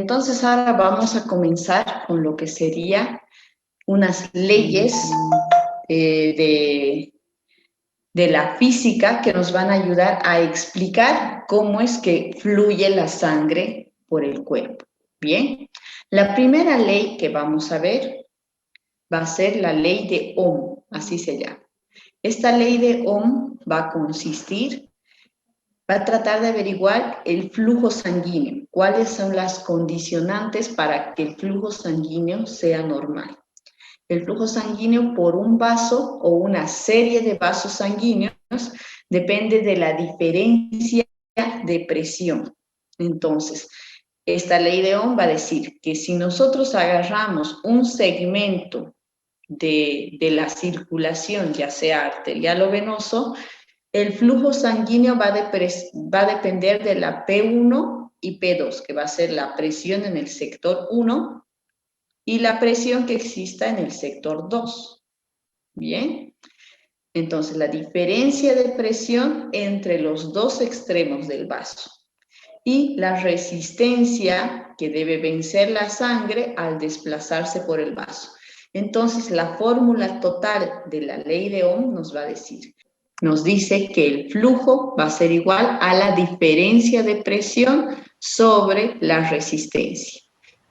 Entonces ahora vamos a comenzar con lo que sería unas leyes de la física que nos van a ayudar a explicar cómo es que fluye la sangre por el cuerpo. Bien, la primera ley que vamos a ver va a ser la ley de Ohm, así se llama. Esta ley de Ohm va a tratar de averiguar el flujo sanguíneo, cuáles son las condicionantes para que el flujo sanguíneo sea normal. El flujo sanguíneo por un vaso o una serie de vasos sanguíneos depende de la diferencia de presión. Entonces, esta ley de Ohm va a decir que si nosotros agarramos un segmento de la circulación, ya sea arterial o venoso, el flujo sanguíneo va a depender de la P1 y P2, que va a ser la presión en el sector 1 y la presión que exista en el sector 2. Bien, entonces la diferencia de presión entre los dos extremos del vaso y la resistencia que debe vencer la sangre al desplazarse por el vaso. Entonces la fórmula total de la ley de Ohm nos dice que el flujo va a ser igual a la diferencia de presión sobre la resistencia.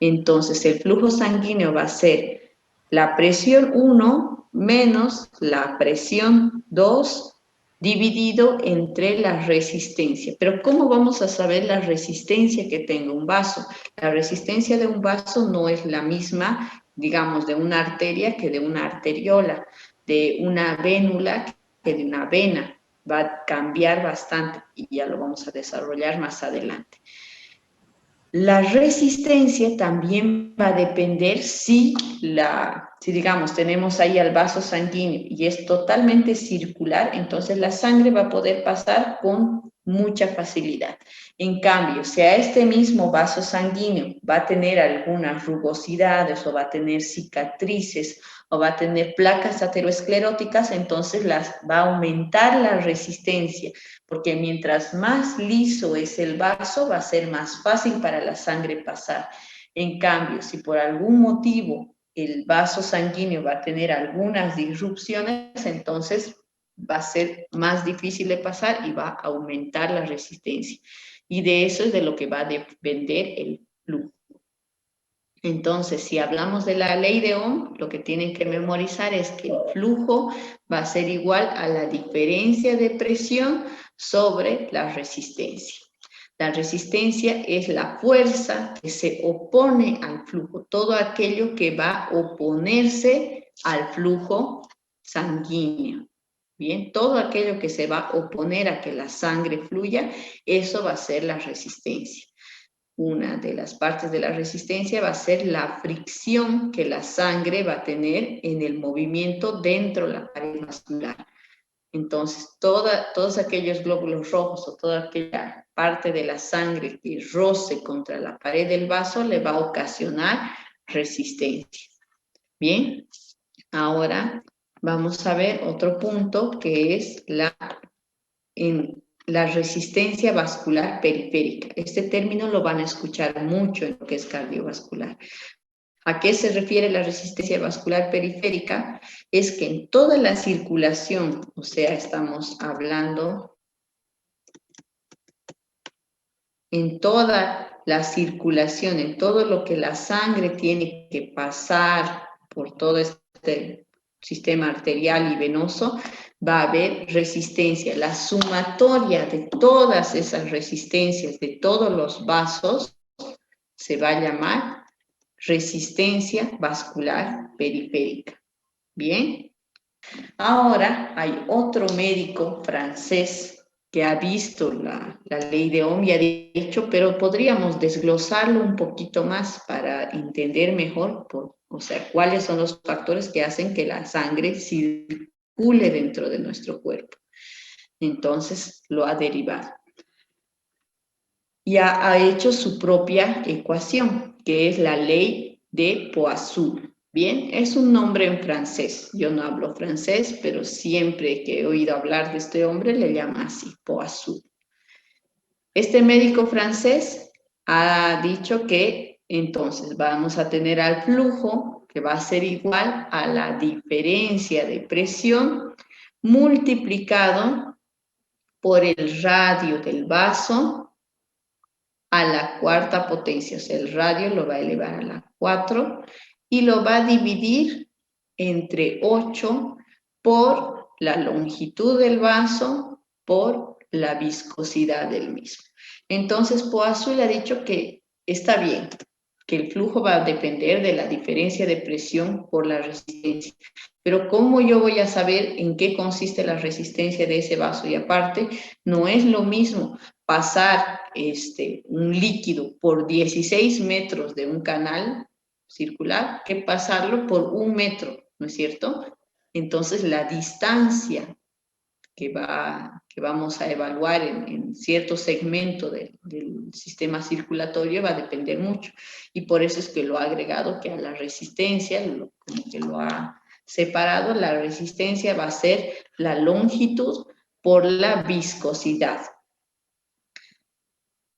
Entonces el flujo sanguíneo va a ser la presión 1 menos la presión 2 dividido entre la resistencia. Pero ¿cómo vamos a saber la resistencia que tenga un vaso? La resistencia de un vaso no es la misma, digamos, de una arteria que de una arteriola, de una vénula que de una vena. Va a cambiar bastante y ya lo vamos a desarrollar más adelante. La resistencia también va a depender si digamos, tenemos ahí al vaso sanguíneo y es totalmente circular, entonces la sangre va a poder pasar con mucha facilidad. En cambio, si a este mismo vaso sanguíneo va a tener algunas rugosidades o va a tener cicatrices o va a tener placas ateroscleróticas, entonces va a aumentar la resistencia, porque mientras más liso es el vaso, va a ser más fácil para la sangre pasar. En cambio, si por algún motivo el vaso sanguíneo va a tener algunas disrupciones, entonces va a ser más difícil de pasar y va a aumentar la resistencia. Y de eso es de lo que va a depender el flujo. Entonces, si hablamos de la ley de Ohm, lo que tienen que memorizar es que el flujo va a ser igual a la diferencia de presión sobre la resistencia. La resistencia es la fuerza que se opone al flujo, todo aquello que va a oponerse al flujo sanguíneo. Bien, todo aquello que se va a oponer a que la sangre fluya, eso va a ser la resistencia. Una de las partes de la resistencia va a ser la fricción que la sangre va a tener en el movimiento dentro de la pared vascular. Entonces, todos aquellos glóbulos rojos o toda aquella parte de la sangre que roce contra la pared del vaso le va a ocasionar resistencia. Bien, ahora vamos a ver otro punto que es la resistencia vascular periférica. Este término lo van a escuchar mucho en lo que es cardiovascular. ¿A qué se refiere la resistencia vascular periférica? Es que en toda la circulación, o sea, estamos hablando en toda la circulación, en todo lo que la sangre tiene que pasar por todo este sistema arterial y venoso, va a haber resistencia. La sumatoria de todas esas resistencias de todos los vasos se va a llamar resistencia vascular periférica. Bien, ahora hay otro médico francés que ha visto la ley de Ohm y ha dicho, pero podríamos desglosarlo un poquito más para entender mejor, o sea, cuáles son los factores que hacen que la sangre circule dentro de nuestro cuerpo. Entonces lo ha derivado. Y ha hecho su propia ecuación, que es la ley de Poisson. Bien, es un nombre en francés. Yo no hablo francés, pero siempre que he oído hablar de este hombre le llama así, Poisson. Este médico francés ha dicho que Entonces vamos a tener al flujo que va a ser igual a la diferencia de presión multiplicado por el radio del vaso a la cuarta potencia. O sea, el radio lo va a elevar a la 4 y lo va a dividir entre 8 por la longitud del vaso por la viscosidad del mismo. Entonces, Poisson le ha dicho que está bien, que el flujo va a depender de la diferencia de presión por la resistencia. Pero ¿cómo yo voy a saber en qué consiste la resistencia de ese vaso? Y aparte, no es lo mismo pasar un líquido por 16 metros de un canal circular que pasarlo por 1 metro, ¿no es cierto? Entonces, la distancia que vamos a evaluar en cierto segmento del sistema circulatorio va a depender mucho. Y por eso es que lo ha agregado que a la resistencia, como que lo ha separado, la resistencia va a ser la longitud por la viscosidad.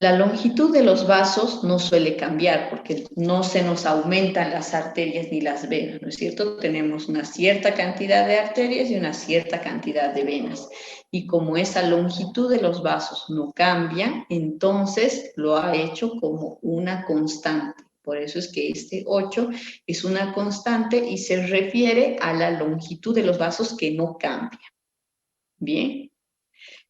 La longitud de los vasos no suele cambiar porque no se nos aumentan las arterias ni las venas, ¿no es cierto? Tenemos una cierta cantidad de arterias y una cierta cantidad de venas. Y como esa longitud de los vasos no cambia, entonces lo ha hecho como una constante. Por eso es que este 8 es una constante y se refiere a la longitud de los vasos que no cambia. Bien.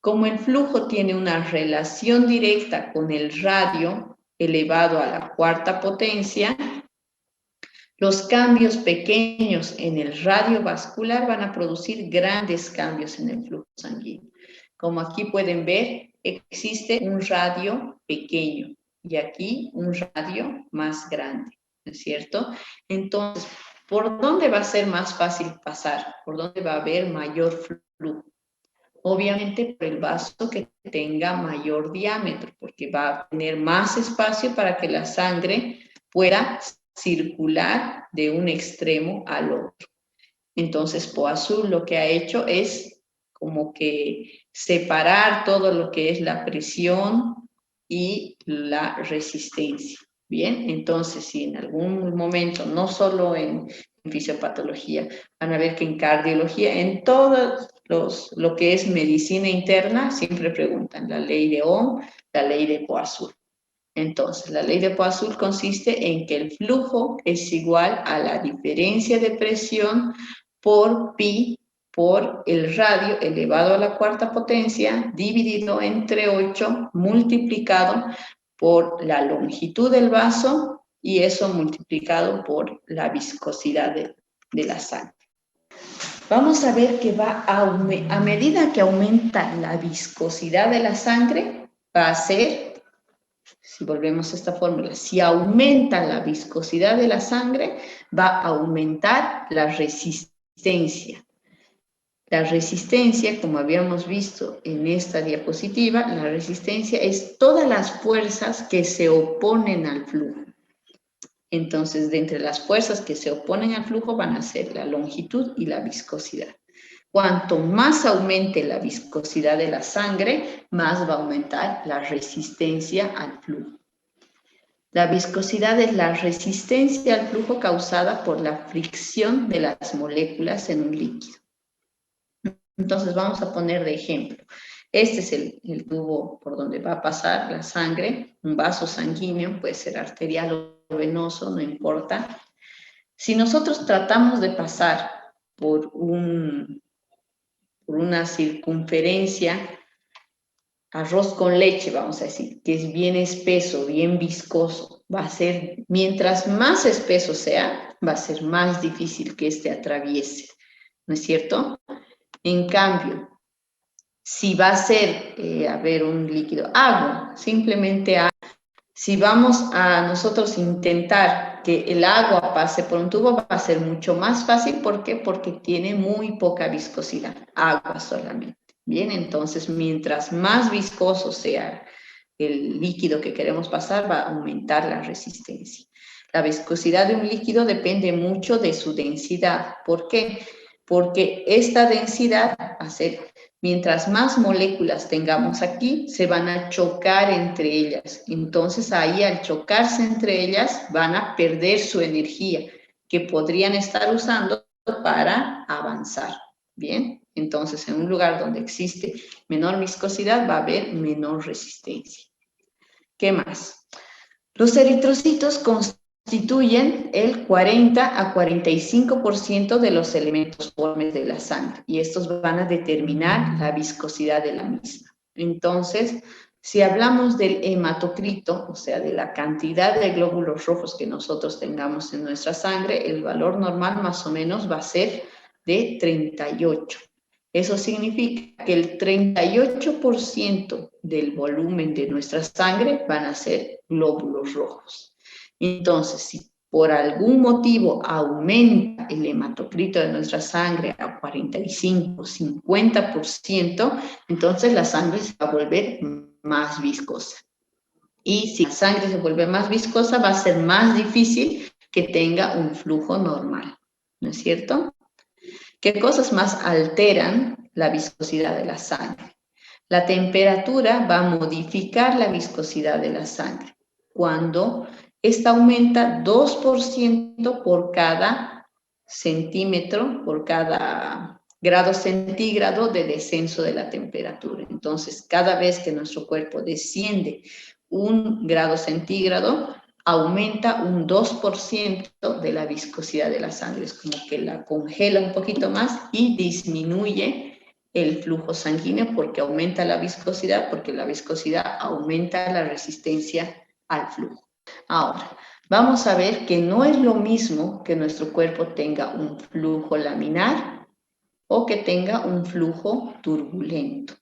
Como el flujo tiene una relación directa con el radio elevado a la cuarta potencia, los cambios pequeños en el radio vascular van a producir grandes cambios en el flujo sanguíneo. Como aquí pueden ver, existe un radio pequeño y aquí un radio más grande, ¿no es cierto? Entonces, ¿por dónde va a ser más fácil pasar? ¿Por dónde va a haber mayor flujo? Obviamente por el vaso que tenga mayor diámetro, porque va a tener más espacio para que la sangre pueda circular de un extremo al otro. Entonces, Poisson lo que ha hecho es como que separar todo lo que es la presión y la resistencia. Bien, entonces si en algún momento, no solo en fisiopatología, van a ver que en cardiología, en todos lo que es medicina interna, siempre preguntan la ley de Ohm, la ley de Poisson. Entonces, la ley de Poisson consiste en que el flujo es igual a la diferencia de presión por pi por el radio elevado a la cuarta potencia dividido entre 8 multiplicado por la longitud del vaso y eso multiplicado por la viscosidad de la sangre. Vamos a ver que a medida que aumenta la viscosidad de la sangre, va a ser, si volvemos a esta fórmula, si aumenta la viscosidad de la sangre, va a aumentar la resistencia. La resistencia, como habíamos visto en esta diapositiva, la resistencia es todas las fuerzas que se oponen al flujo. Entonces, de entre las fuerzas que se oponen al flujo van a ser la longitud y la viscosidad. Cuanto más aumente la viscosidad de la sangre, más va a aumentar la resistencia al flujo. La viscosidad es la resistencia al flujo causada por la fricción de las moléculas en un líquido. Entonces vamos a poner de ejemplo. Este es el tubo por donde va a pasar la sangre, un vaso sanguíneo, puede ser arterial o venoso, no importa. Si nosotros tratamos de pasar por una circunferencia, arroz con leche, vamos a decir, que es bien espeso, bien viscoso, va a ser, mientras más espeso sea, va a ser más difícil que este atraviese, ¿no es cierto? En cambio, si va a ser, un líquido, agua, simplemente agua, si vamos a nosotros intentar que el agua pase por un tubo, va a ser mucho más fácil. ¿Por qué? Porque tiene muy poca viscosidad, agua solamente. Bien, entonces mientras más viscoso sea el líquido que queremos pasar, va a aumentar la resistencia. La viscosidad de un líquido depende mucho de su densidad. ¿Por qué? Porque esta densidad va a ser Mientras más moléculas tengamos aquí, se van a chocar entre ellas. Entonces ahí al chocarse entre ellas van a perder su energía que podrían estar usando para avanzar. Bien, entonces en un lugar donde existe menor viscosidad va a haber menor resistencia. ¿Qué más? Los eritrocitos constituyen el 40 a 45% de los elementos formes de la sangre y estos van a determinar la viscosidad de la misma. Entonces, si hablamos del hematocrito, o sea, de la cantidad de glóbulos rojos que nosotros tengamos en nuestra sangre, el valor normal más o menos va a ser de 38. Eso significa que el 38% del volumen de nuestra sangre van a ser glóbulos rojos. Entonces, si por algún motivo aumenta el hematocrito de nuestra sangre a 45, 50%, entonces la sangre se va a volver más viscosa. Y si la sangre se vuelve más viscosa, va a ser más difícil que tenga un flujo normal, ¿no es cierto? ¿Qué cosas más alteran la viscosidad de la sangre? La temperatura va a modificar la viscosidad de la sangre. Cuando esta aumenta 2% por cada centímetro, por cada grado centígrado de descenso de la temperatura. Entonces, cada vez que nuestro cuerpo desciende 1 grado centígrado, aumenta un 2% de la viscosidad de la sangre. Es como que la congela un poquito más y disminuye el flujo sanguíneo porque aumenta la viscosidad, porque la viscosidad aumenta la resistencia al flujo. Ahora, vamos a ver que no es lo mismo que nuestro cuerpo tenga un flujo laminar o que tenga un flujo turbulento.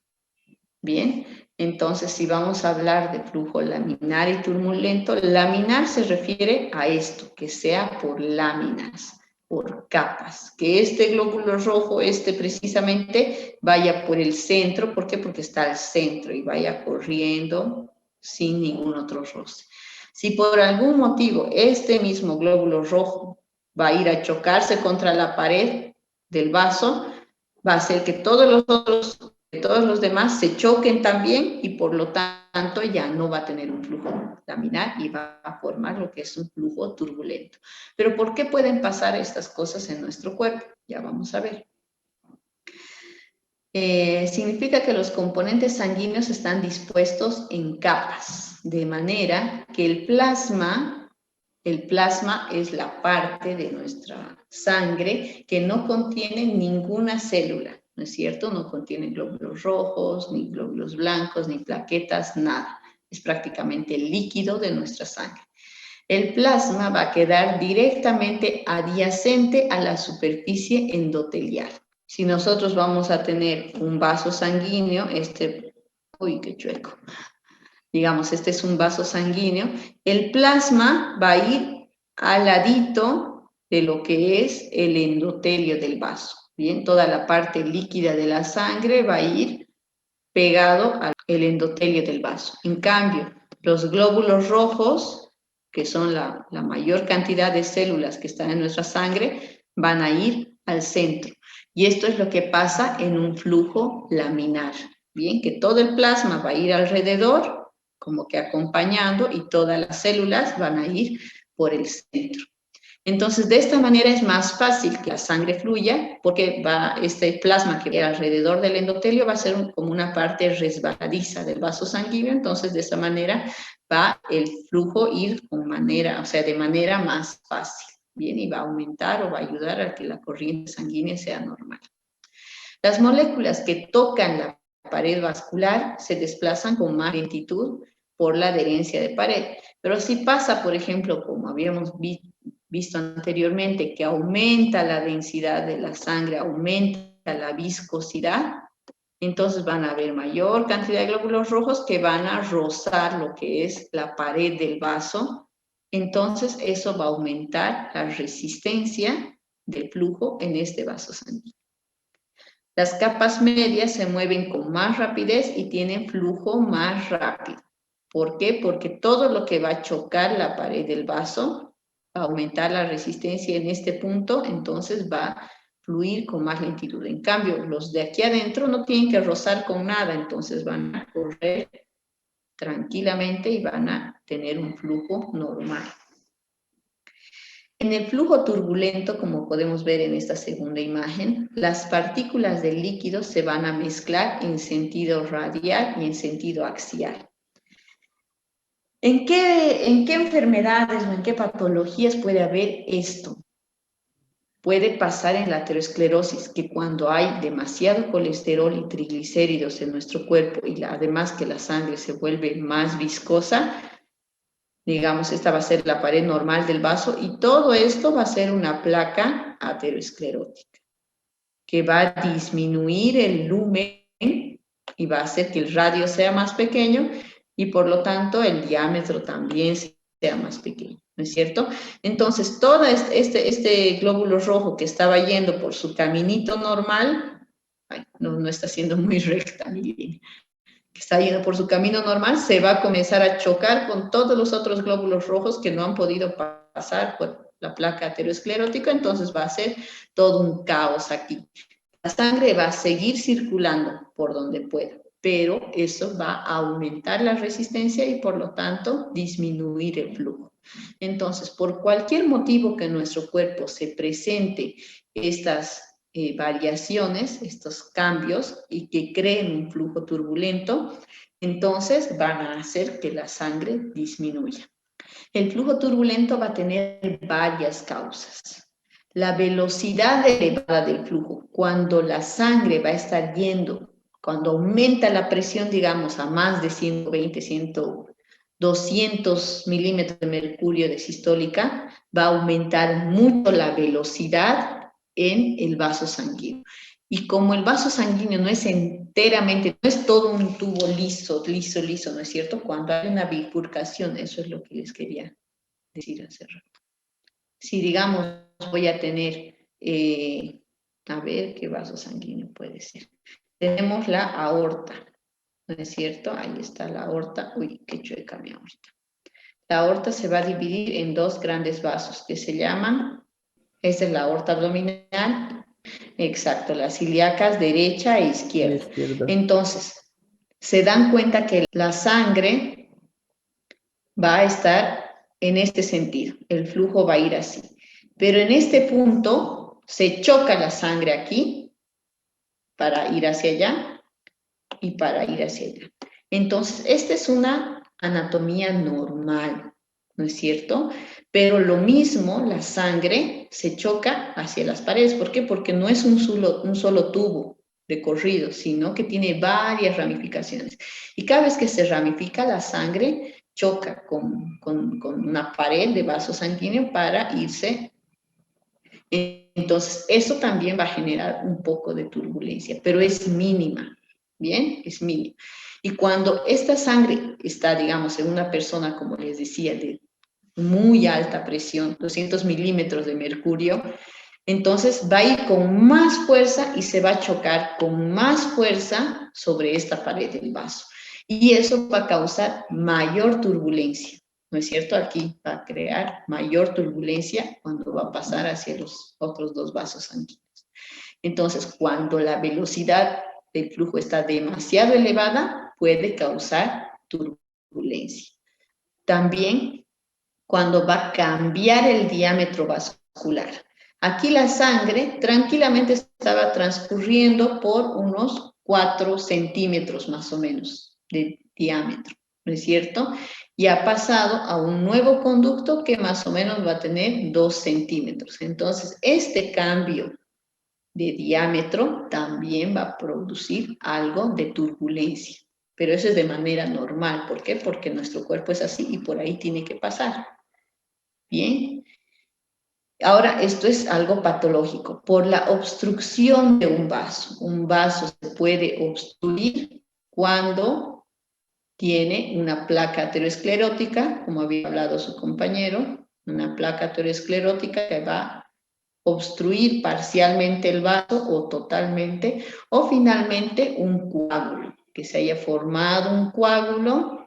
Bien, entonces si vamos a hablar de flujo laminar y turbulento, laminar se refiere a esto, que sea por láminas, por capas, que este glóbulo rojo, precisamente, vaya por el centro. ¿Por qué? Porque está al centro y vaya corriendo sin ningún otro roce. Si por algún motivo este mismo glóbulo rojo va a ir a chocarse contra la pared del vaso, va a hacer que todos los demás se choquen también y por lo tanto ya no va a tener un flujo laminar y va a formar lo que es un flujo turbulento. Pero ¿por qué pueden pasar estas cosas en nuestro cuerpo? Ya vamos a ver. Significa que los componentes sanguíneos están dispuestos en capas, de manera que el plasma es la parte de nuestra sangre que no contiene ninguna célula, ¿no es cierto? No contiene glóbulos rojos, ni glóbulos blancos, ni plaquetas, nada. Es prácticamente el líquido de nuestra sangre. El plasma va a quedar directamente adyacente a la superficie endotelial. Si nosotros vamos a tener un vaso sanguíneo, uy, qué chueco. Digamos, este es un vaso sanguíneo, el plasma va a ir al ladito de lo que es el endotelio del vaso. Bien, toda la parte líquida de la sangre va a ir pegado al endotelio del vaso. En cambio, los glóbulos rojos, que son la mayor cantidad de células que están en nuestra sangre, van a ir al centro. Y esto es lo que pasa en un flujo laminar. Bien, que todo el plasma va a ir alrededor, como que acompañando, y todas las células van a ir por el centro. Entonces, de esta manera es más fácil que la sangre fluya, porque este plasma que va alrededor del endotelio va a ser como una parte resbaladiza del vaso sanguíneo. Entonces, de esa manera va el flujo ir de manera más fácil. Bien, y va a aumentar o va a ayudar a que la corriente sanguínea sea normal. Las moléculas que tocan la pared vascular se desplazan con más lentitud por la adherencia de pared. Pero si pasa, por ejemplo, como habíamos visto anteriormente, que aumenta la densidad de la sangre, aumenta la viscosidad, entonces van a haber mayor cantidad de glóbulos rojos que van a rozar lo que es la pared del vaso. Entonces eso va a aumentar la resistencia de flujo en este vaso sanguíneo. Las capas medias se mueven con más rapidez y tienen flujo más rápido. ¿Por qué? Porque todo lo que va a chocar la pared del vaso va a aumentar la resistencia en este punto, entonces va fluir con más lentitud. En cambio, los de aquí adentro no tienen que rozar con nada, entonces van a correr tranquilamente y van a tener un flujo normal. En el flujo turbulento, como podemos ver en esta segunda imagen, las partículas del líquido se van a mezclar en sentido radial y en sentido axial. ¿En qué enfermedades o en qué patologías puede haber esto? Puede pasar en la aterosclerosis, que cuando hay demasiado colesterol y triglicéridos en nuestro cuerpo y además que la sangre se vuelve más viscosa, digamos, esta va a ser la pared normal del vaso y todo esto va a ser una placa aterosclerótica que va a disminuir el lumen y va a hacer que el radio sea más pequeño y por lo tanto el diámetro también sea más pequeño, ¿no es cierto? Entonces, todo este glóbulo rojo que estaba yendo por su caminito normal, ay, no está siendo muy recta mi línea, que está yendo por su camino normal, se va a comenzar a chocar con todos los otros glóbulos rojos que no han podido pasar por la placa aterosclerótica, entonces va a ser todo un caos aquí. La sangre va a seguir circulando por donde pueda, pero eso va a aumentar la resistencia y por lo tanto disminuir el flujo. Entonces, por cualquier motivo que en nuestro cuerpo se presente estas variaciones, estos cambios y que creen un flujo turbulento, entonces van a hacer que la sangre disminuya. El flujo turbulento va a tener varias causas. La velocidad elevada del flujo, cuando la sangre va a estar yendo, cuando aumenta la presión, digamos, a más de 120, 200 milímetros de mercurio de sistólica, va a aumentar mucho la velocidad en el vaso sanguíneo. Y como el vaso sanguíneo no es enteramente, no es todo un tubo liso, ¿no es cierto? Cuando hay una bifurcación, eso es lo que les quería decir hace rato. Si digamos voy a tener, a ver qué vaso sanguíneo puede ser. Tenemos la aorta, ¿no es cierto? Ahí está la aorta. Uy, qué chueca mi aorta. La aorta se va a dividir en dos grandes vasos que se llaman, esta es la aorta abdominal, exacto, las ilíacas derecha e izquierda. Entonces, se dan cuenta que la sangre va a estar en este sentido, el flujo va a ir así. Pero en este punto se choca la sangre aquí para ir hacia allá y para ir hacia allá. Entonces, esta es una anatomía normal, ¿no es cierto? Pero lo mismo, la sangre se choca hacia las paredes. ¿Por qué? Porque no es un solo tubo de corrido, sino que tiene varias ramificaciones. Y cada vez que se ramifica la sangre, choca con una pared de vaso sanguíneo para irse. Entonces, eso también va a generar un poco de turbulencia, pero es mínima, ¿bien? Es mínima. Y cuando esta sangre está, digamos, en una persona, como les decía, de muy alta presión, 200 milímetros de mercurio, entonces va a ir con más fuerza y se va a chocar con más fuerza sobre esta pared del vaso. Y eso va a causar mayor turbulencia, ¿no es cierto? Aquí va a crear mayor turbulencia cuando va a pasar hacia los otros dos vasos sanguíneos. Entonces, cuando la velocidad del flujo está demasiado elevada, puede causar turbulencia. También cuando va a cambiar el diámetro vascular. Aquí la sangre tranquilamente estaba transcurriendo por unos 4 centímetros más o menos de diámetro, ¿no es cierto? Y ha pasado a un nuevo conducto que más o menos va a tener 2 centímetros. Entonces, este cambio de diámetro también va a producir algo de turbulencia. Pero eso es de manera normal. ¿Por qué? Porque nuestro cuerpo es así y por ahí tiene que pasar. Bien. Ahora, esto es algo patológico. Por la obstrucción de un vaso. Un vaso se puede obstruir cuando tiene una placa aterosclerótica, como había hablado su compañero, una placa aterosclerótica que va a obstruir parcialmente el vaso o totalmente, o finalmente un coágulo, que se haya formado un coágulo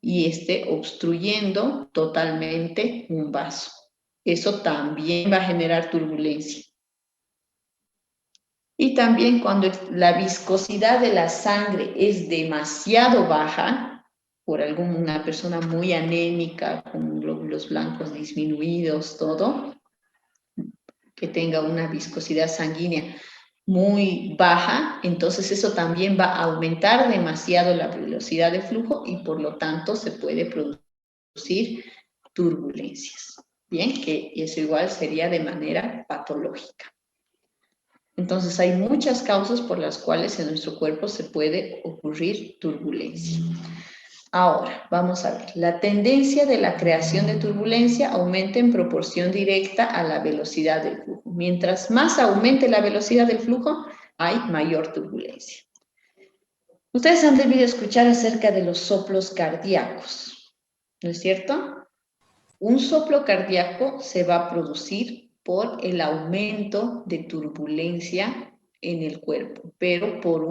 y esté obstruyendo totalmente un vaso. Eso también va a generar turbulencia. Y también cuando la viscosidad de la sangre es demasiado baja, por alguna persona muy anémica, con glóbulos blancos disminuidos, todo, que tenga una viscosidad sanguínea muy baja, entonces eso también va a aumentar demasiado la velocidad de flujo y por lo tanto se puede producir turbulencias. Bien, que eso igual sería de manera patológica. Entonces hay muchas causas por las cuales en nuestro cuerpo se puede ocurrir turbulencia. Ahora, vamos a ver, la tendencia de la creación de turbulencia aumenta en proporción directa a la velocidad del flujo. Mientras más aumente la velocidad del flujo, hay mayor turbulencia. Ustedes han debido escuchar acerca de los soplos cardíacos, ¿no es cierto? Un soplo cardíaco se va a producir por el aumento de turbulencia en el cuerpo, pero por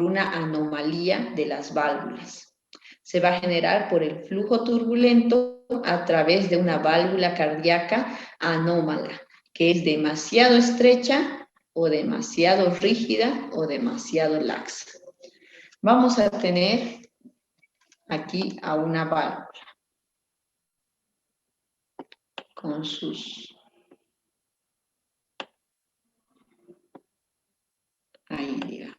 una anomalía de las válvulas. Se va a generar por el flujo turbulento a través de una válvula cardíaca anómala, que es demasiado estrecha o demasiado rígida o demasiado laxa. Vamos a tener aquí a una válvula con sus... ahí, digamos.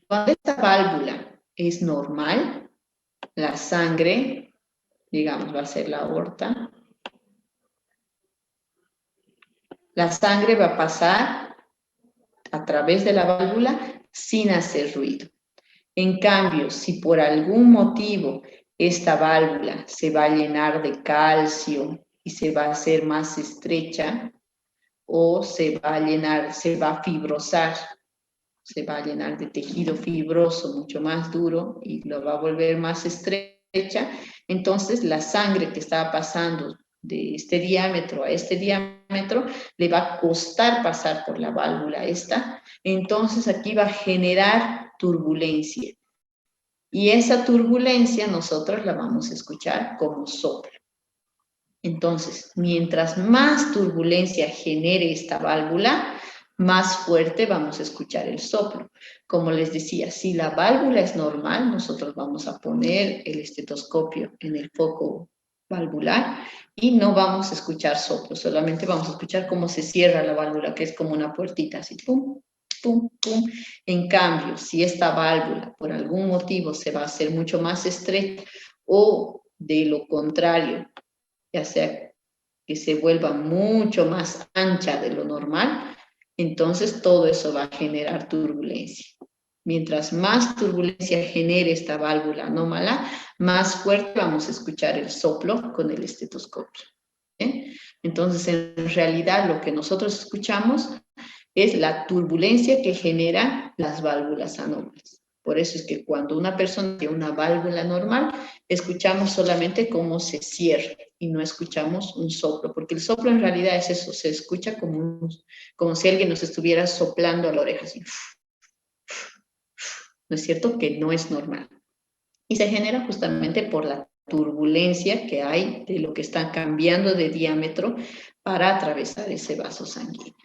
Cuando esta válvula es normal, la sangre, digamos, va a ser la aorta, la sangre va a pasar a través de la válvula sin hacer ruido. En cambio, si por algún motivo esta válvula se va a llenar de calcio y se va a hacer más estrecha, o se va a llenar, se va a fibrosar, se va a llenar de tejido fibroso mucho más duro y lo va a volver más estrecha, entonces la sangre que estaba pasando de este diámetro a este diámetro le va a costar pasar por la válvula esta, entonces aquí va a generar turbulencia. Y esa turbulencia nosotros la vamos a escuchar como soplo. Entonces, mientras más turbulencia genere esta válvula, más fuerte vamos a escuchar el soplo. Como les decía, si la válvula es normal, nosotros vamos a poner el estetoscopio en el foco valvular y no vamos a escuchar soplo, solamente vamos a escuchar cómo se cierra la válvula, que es como una puertita, así, pum, pum, pum. En cambio, si esta válvula por algún motivo se va a hacer mucho más estrecha o de lo contrario, ya sea que se vuelva mucho más ancha de lo normal, entonces todo eso va a generar turbulencia. Mientras más turbulencia genere esta válvula anómala, más fuerte vamos a escuchar el soplo con el estetoscopio. Entonces, en realidad, lo que nosotros escuchamos es la turbulencia que generan las válvulas anómalas. Por eso es que cuando una persona tiene una válvula normal, escuchamos solamente cómo se cierra y no escuchamos un soplo, porque el soplo en realidad es eso, se escucha como si alguien nos estuviera soplando a la oreja, así. ¿No es cierto? Que no es normal. Y se genera justamente por la turbulencia que hay de lo que está cambiando de diámetro para atravesar ese vaso sanguíneo.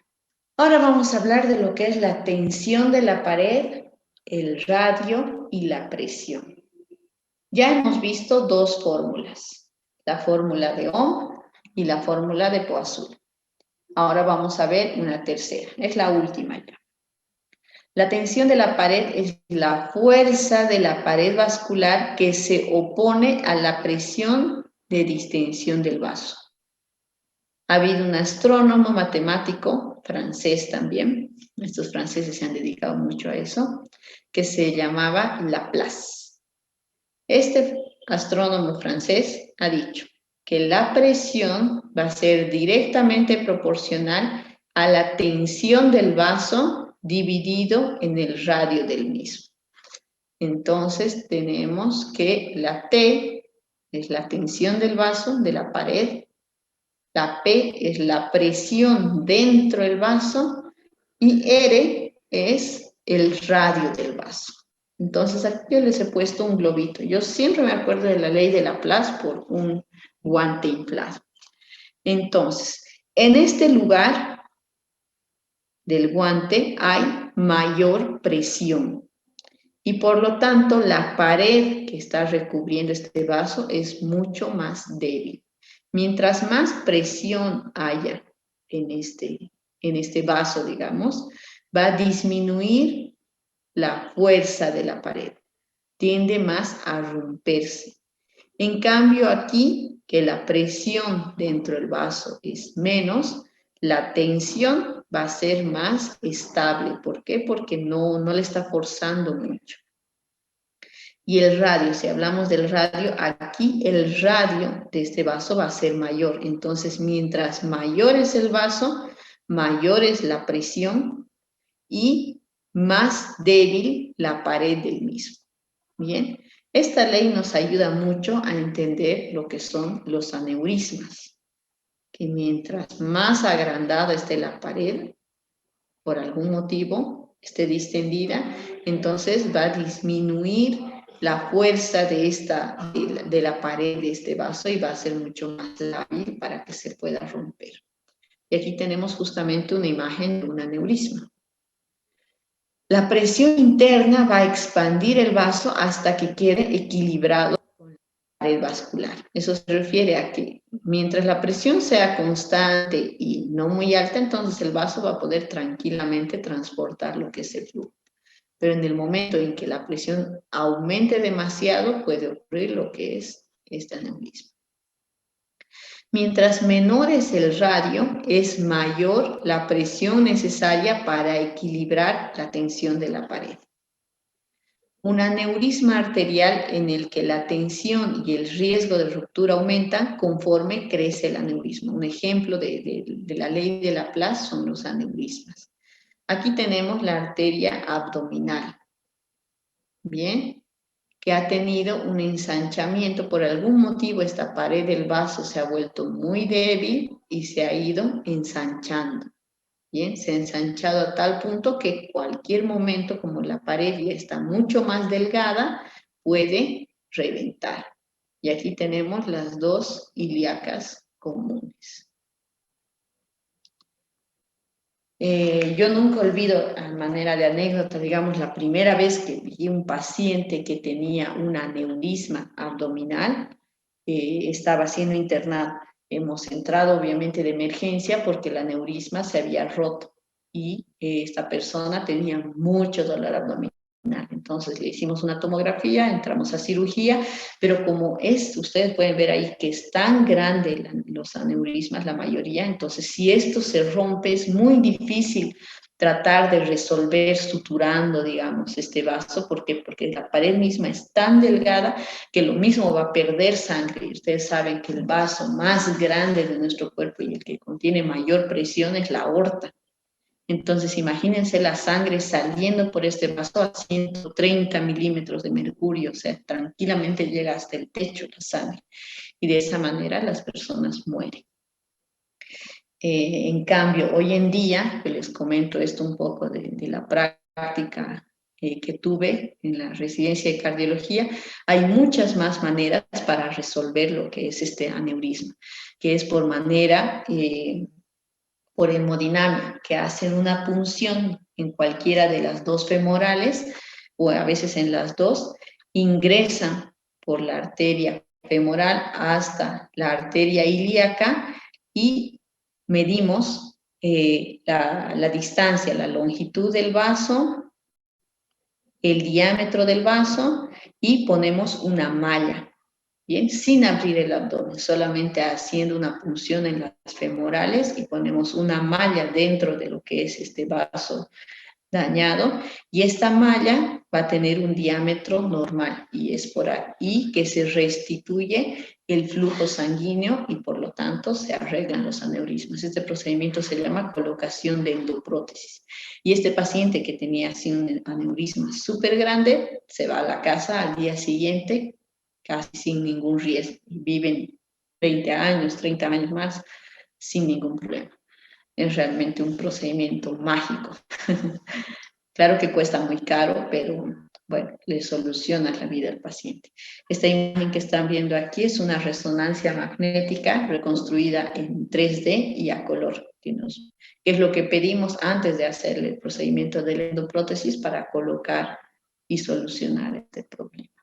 Ahora vamos a hablar de lo que es la tensión de la pared, el radio y la presión. Ya hemos visto dos fórmulas, la fórmula de Ohm y la fórmula de Poisson. Ahora vamos a ver una tercera, es la última ya. La tensión de la pared es la fuerza de la pared vascular que se opone a la presión de distensión del vaso. Ha habido un astrónomo matemático, francés también, estos franceses se han dedicado mucho a eso, que se llamaba Laplace. Este astrónomo francés ha dicho que la presión va a ser directamente proporcional a la tensión del vaso dividido en el radio del mismo. Entonces tenemos que la T es la tensión del vaso, de la pared, la P es la presión dentro del vaso y R es el radio del vaso. Entonces aquí yo les he puesto un globito. Yo siempre me acuerdo de la ley de Laplace por un guante inflado. Entonces, en este lugar del guante hay mayor presión. Y por lo tanto, la pared que está recubriendo este vaso es mucho más débil. Mientras más presión haya en este vaso, digamos, va a disminuir la fuerza de la pared. Tiende más a romperse. En cambio, aquí, que la presión dentro del vaso es menos, la tensión va a ser más estable. ¿Por qué? Porque no le está forzando mucho. Y el radio, si hablamos del radio, aquí el radio de este vaso va a ser mayor. Entonces, mientras mayor es el vaso, mayor es la presión y más débil la pared del mismo. Bien, esta ley nos ayuda mucho a entender lo que son los aneurismas, que mientras más agrandada esté la pared, por algún motivo esté distendida, entonces va a disminuir la fuerza de la pared de este vaso y va a ser mucho más lábil para que se pueda romper. Y aquí tenemos justamente una imagen de un aneurisma. La presión interna va a expandir el vaso hasta que quede equilibrado con la pared vascular. Eso se refiere a que mientras la presión sea constante y no muy alta, entonces el vaso va a poder tranquilamente transportar lo que es el flujo. Pero en el momento en que la presión aumente demasiado, puede ocurrir lo que es este aneurisma. Mientras menor es el radio, es mayor la presión necesaria para equilibrar la tensión de la pared. Un aneurisma arterial en el que la tensión y el riesgo de ruptura aumentan conforme crece el aneurisma. Un ejemplo de la ley de Laplace son los aneurismas. Aquí tenemos la arteria abdominal, ¿bien? Que ha tenido un ensanchamiento. Por algún motivo esta pared del vaso se ha vuelto muy débil y se ha ido ensanchando. Bien, se ha ensanchado a tal punto que cualquier momento, como la pared ya está mucho más delgada, puede reventar. Y aquí tenemos las dos ilíacas comunes. Yo nunca olvido, a manera de anécdota, digamos, la primera vez que vi un paciente que tenía un aneurisma abdominal, estaba siendo internado. Hemos entrado obviamente de emergencia porque el aneurisma se había roto y esta persona tenía mucho dolor abdominal. Entonces le hicimos una tomografía, entramos a cirugía, pero como ustedes pueden ver ahí que es tan grande los aneurismas, la mayoría, entonces si esto se rompe es muy difícil tratar de resolver suturando, digamos, este vaso. ¿Por qué? Porque la pared misma es tan delgada que lo mismo va a perder sangre. Y ustedes saben que el vaso más grande de nuestro cuerpo y el que contiene mayor presión es la aorta. Entonces, imagínense la sangre saliendo por este vaso a 130 milímetros de mercurio, o sea, tranquilamente llega hasta el techo la sangre. Y de esa manera las personas mueren. En cambio, hoy en día, que les comento esto un poco de la práctica que tuve en la residencia de cardiología, hay muchas más maneras para resolver lo que es este aneurisma, que es por hemodinamia, que hacen una punción en cualquiera de las dos femorales, o a veces en las dos, ingresan por la arteria femoral hasta la arteria ilíaca y medimos la distancia, la longitud del vaso, el diámetro del vaso y ponemos una malla. Bien, sin abrir el abdomen, solamente haciendo una punción en las femorales y ponemos una malla dentro de lo que es este vaso dañado, y esta malla va a tener un diámetro normal y es por ahí que se restituye el flujo sanguíneo y por lo tanto se arreglan los aneurismas. Este procedimiento se llama colocación de endoprótesis. Y este paciente que tenía así un aneurisma súper grande se va a la casa al día siguiente casi sin ningún riesgo. Viven 20 años, 30 años más sin ningún problema. Es realmente un procedimiento mágico. Claro que cuesta muy caro, pero bueno, le soluciona la vida al paciente. Esta imagen que están viendo aquí es una resonancia magnética reconstruida en 3D y a color, que es lo que pedimos antes de hacer el procedimiento de la endoprótesis para colocar y solucionar este problema.